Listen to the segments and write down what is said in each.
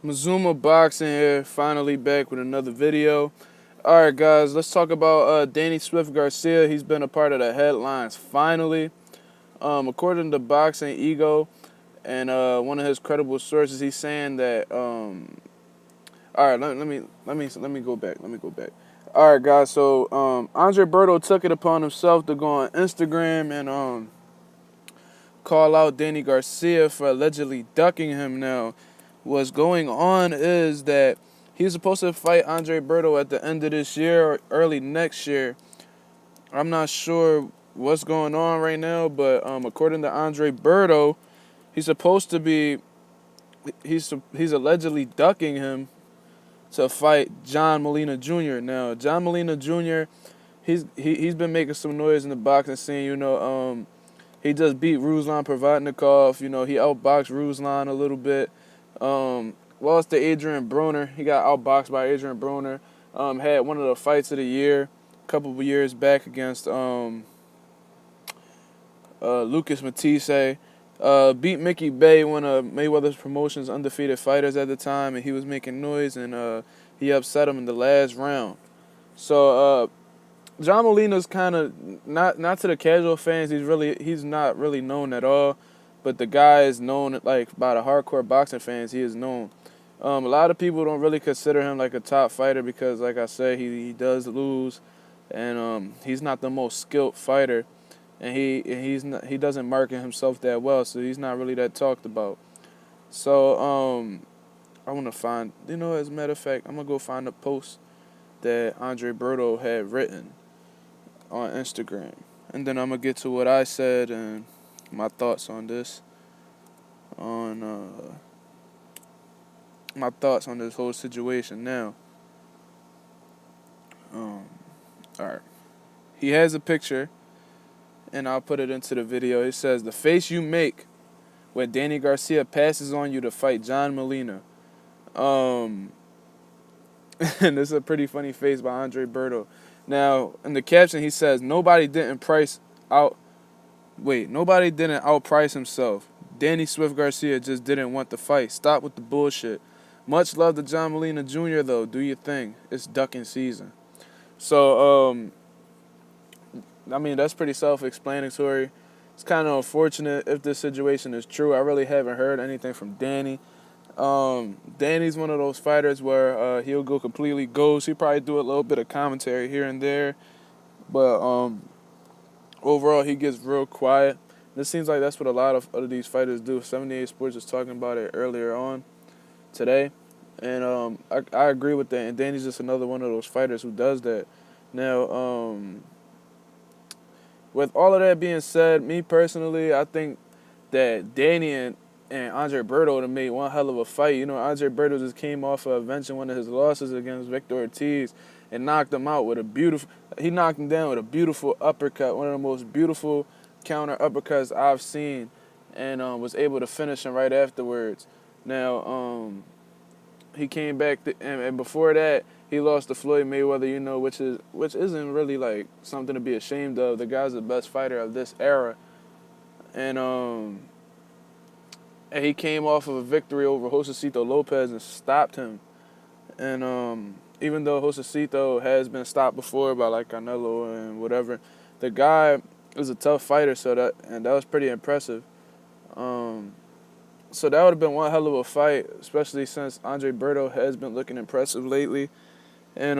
Mazuma Boxing here, finally back with another video. Alright guys, let's talk about Danny Swift Garcia. He's been a part of the headlines finally. According to Boxing Ego and one of his credible sources, he's saying that alright, let me go back. Alright guys, so Andre Berto took it upon himself to go on Instagram and call out Danny Garcia for allegedly ducking him. Now, what's going on is that he's supposed to fight Andre Berto at the end of this year or early next year. I'm not sure what's going on right now, but according to Andre Berto, he's supposed to be he's allegedly ducking him to fight John Molina Jr. Now, John Molina Jr. He's been making some noise in the boxing scene. He just beat Ruslan Provodnikov. He outboxed Ruslan a little bit. Lost to Adrian Broner. He got outboxed by Adrian Broner. Had one of the fights of the year a couple of years back against Lucas Matisse. Beat Mickey Bay, one of Mayweather's Promotions' undefeated fighters at the time, and he was making noise, and he upset him in the last round. So John Molina's kind of not to the casual fans. He's not really known at all, but the guy is known like by the hardcore boxing fans. He is known. A lot of people don't really consider him like a top fighter because, like I said, he does lose, and he's not the most skilled fighter, and he doesn't market himself that well, so he's not really that talked about. So I want to find, as a matter of fact, I'm gonna go find a post that Andre Berto had written on Instagram, and then I'm gonna get to what I said and my thoughts on this, my thoughts on this whole situation. Now, all right, he has a picture, and I'll put it into the video. It says, "The face you make when Danny Garcia passes on you to fight John Molina." And this is a pretty funny face by Andre Berto. Now, in the caption, he says, Nobody didn't outprice himself. Danny Swift Garcia just didn't want the fight. Stop with the bullshit. Much love to John Molina Jr., though. Do your thing. It's ducking season." So, that's pretty self-explanatory. It's kind of unfortunate if this situation is true. I really haven't heard anything from Danny. Danny's one of those fighters where he'll go completely ghost. He'll probably do a little bit of commentary here and there, but overall he gets real quiet. This seems like that's what a lot of these fighters do. 78 Sports was talking about it earlier on today, and I agree with that. And Danny's just another one of those fighters who does that. Now, with all of that being said, me personally, I think that Danny and Andre Berto would have made one hell of a fight. Andre Berto just came off of avenging one of his losses against Victor Ortiz and knocked him out with he knocked him down with a beautiful uppercut, one of the most beautiful counter uppercuts I've seen, and was able to finish him right afterwards. Now, he came back, and before that, he lost to Floyd Mayweather, which isn't really like something to be ashamed of. The guy's the best fighter of this era, and he came off of a victory over Josecito Lopez and stopped him. And even though Josecito has been stopped before by like Canelo and whatever, the guy is a tough fighter. So that was pretty impressive. So that would have been one hell of a fight, especially since Andre Berto has been looking impressive lately. And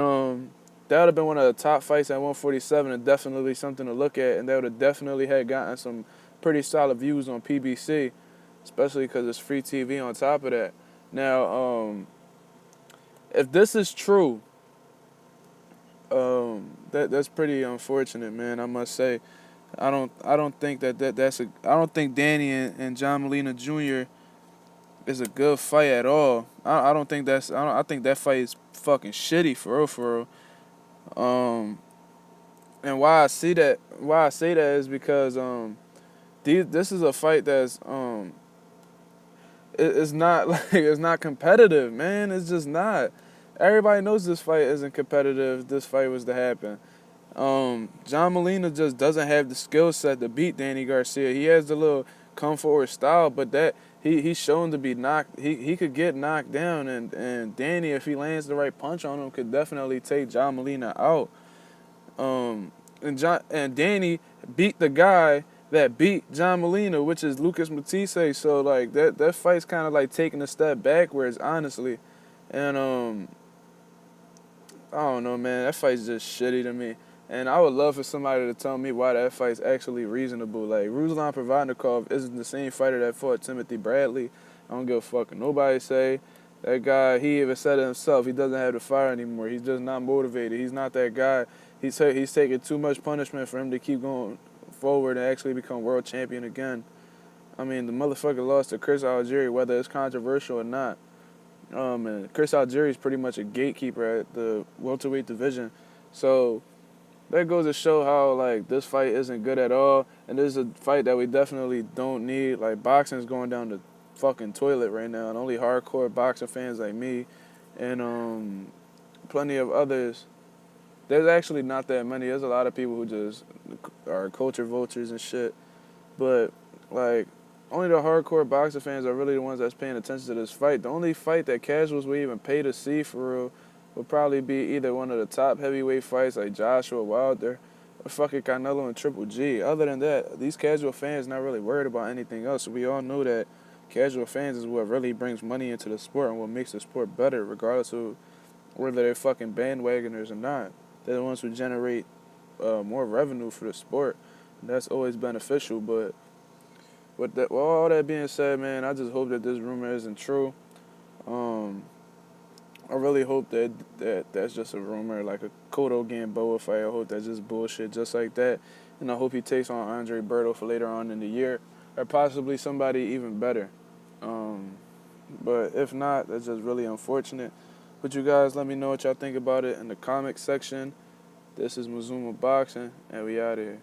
that would have been one of the top fights at 147, and definitely something to look at. And that would have definitely had gotten some pretty solid views on PBC. Especially because it's free TV on top of that. Now, if this is true, that's pretty unfortunate, man. I must say, I don't think I don't think Danny and John Molina Jr. is a good fight at all. I think that fight is fucking shitty for real. And why I say that is because this is a fight that's it's not competitive, man. It's just not. everybody knows this fight isn't competitive. This fight was to happen. John Molina just doesn't have the skill set to beat Danny Garcia. He has the little come forward style, but that he's shown to be knocked. He could get knocked down, and Danny, if he lands the right punch on him, could definitely take John Molina out. And Danny beat the guy that beat John Molina, which is Lucas Matisse. So like that fight's kind of like taking a step backwards, honestly. And I don't know, man. That fight's just shitty to me. And I would love for somebody to tell me why that fight's actually reasonable. Like, Ruslan Provodnikov isn't the same fighter that fought Timothy Bradley. I don't give a fuck what nobody say. That guy, he even said it himself. He doesn't have the fire anymore. He's just not motivated. He's not that guy. He's taking too much punishment for him to keep going forward and actually become world champion again. I mean, the motherfucker lost to Chris Algieri, whether it's controversial or not. And Chris Algieri is pretty much a gatekeeper at the welterweight division. So that goes to show how, like, this fight isn't good at all. And this is a fight that we definitely don't need. Like, boxing's going down the fucking toilet right now. And only hardcore boxing fans like me and plenty of others. There's actually not that many. There's a lot of people who just are culture vultures and shit. But, like, only the hardcore boxing fans are really the ones that's paying attention to this fight. The only fight that casuals would even pay to see for real would probably be either one of the top heavyweight fights like Joshua Wilder or fucking Canelo and Triple G. Other than that, these casual fans not really worried about anything else. We all know that casual fans is what really brings money into the sport and what makes the sport better, regardless of whether they're fucking bandwagoners or not. They're the ones who generate more revenue for the sport. And that's always beneficial, but with all that being said, man, I just hope that this rumor isn't true. I really hope that's just a rumor, like a Cotto Gamboa fight. I hope that's just bullshit, just like that. And I hope he takes on Andre Berto for later on in the year, or possibly somebody even better. But if not, that's just really unfortunate. But you guys, let me know what y'all think about it in the comments section. This is Mazuma Boxing, and we out here.